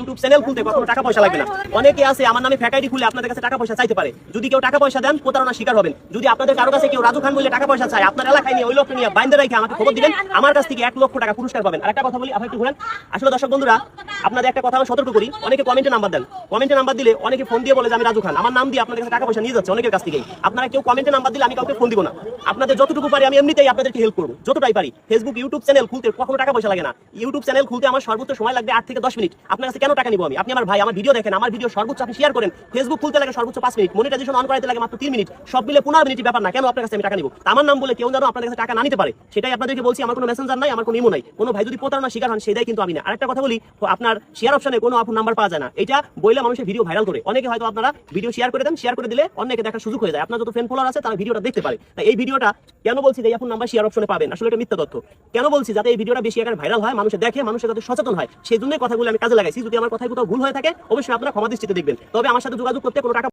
YouTube channel খুলতে কখনো টাকা পয়সা লাগবে না। অনেকে আছে আমার নামে ফেক আইডি খুলে আপনাদের কাছে টাকা পয়সা চাইতে পারে। যদি কেউ টাকা পয়সা দেন প্রতারণার শিকার হবেন। যদি আপনাদের কারো কাছে কেউ রাজু খান বলে টাকা পয়সা চায়, আপনার এলাকায় নিয়ে ওই লোকটা নিয়ে বাইন্দা রেখে আমাকে খবর দিবেন, আমার কাছ থেকে 1 লক্ষ টাকা পুরস্কার পাবেন। আরেকটা কথা বলি, আপনি একটু ঘুরেন। আসলে দর্শক বন্ধুরা, আপনাদের একটা কথা আমি সতর্ক করি, অনেকে কমেন্টে নাম্বার দেন, কমেন্টে নাম্বার দিলে অনেকে ফোন দিয়ে বলে যে আমি রাজু খান, আমার নাম দিয়ে আপনাদের কাছে টাকা পয়সা নিয়ে যাচ্ছে অনেকের কাছ থেকেই। আপনারা কেউ কমেন্টে নাম্বার দিলে আমি কাউকে ফোন দিব না। আপনাদের যতটুকু পারি আমি এমনিতেই আপনাদেরকে হেল্প করবো, যতটাই পারি। ফেসবুক ইউটিউব চ্যানেল খুলতে কখনো টাকা পয়সা লাগে না। ইউটিউব চ্যানেল খুলতে আমার সর্বোচ্চ সময় লাগবে 8 থেকে 10 মিনিট। আপনার কাছে কেন টাকা নিব আমি? আপনি আমার ভাই, আমার ভিডিও দেখেন, আমার ভিডিও সর্বোচ্চ আপনি শেয়ার করেন। ফেসবুক খুলতে লাগে সর্বোচ্চ 5 মিনিট, মনিটাইজেশন অন করাইতে লাগে মাত্র 3 মিনিট, সব মিলে 15 মিনিটের ব্যাপার না। কেন আপনার কাছে আমি টাকা নিব? আমার নাম বলে কেউ যেন আপনাদের কাছে টাকা না নিতে পারে, সেটাই আপনাদেরকে বলছি। আমার কোনো মেসেঞ্জার নাই, আমার কোনো ইমো নাই। কোনো ভাই যদি প্রতারণার শিকার হন সেটাই কিন্তু আমি না। আরেকটা কথা বলি, আপনার শেয়ার অপশনে কোনো আপুর নাম্বার পাওয়া যায় না, এটা বইলে মানুষের ভিডিও ভাইরাল করে। অনেকে হয়তো আপনারা ভিডিও শেয়ার করে দেন, শেয়ার করে দিলে অনেকে দেখার সুযোগ হয়ে যায়। আপনার যত ফ্রেন্ড ফলোয়ার আছে তারা ভিডিওটা দেখতে পারে। তাই এই ভিডিওটা কেন বলছি যে এই আপুর নাম্বার শেয়ার অপশনে পাবেন, আসলে এটা মিথ্যা তথ্য। কেন বলছি? যাতে এই ভিডিওটা বেশি আকারে ভাইরাল হয়, মানুষে দেখে, মানুষের যাতে সচেতন হয়, সেই জন্যই কথাগুলো আমি কাজে লাগাইছি। যদি আমার কথায় কোথাও ভুল হয়ে থাকে অবশ্যই আপনারা ক্ষমা দৃষ্টিতে দেখবেন। তবে আমার সাথে যোগাযোগ করতে কোনো টাকা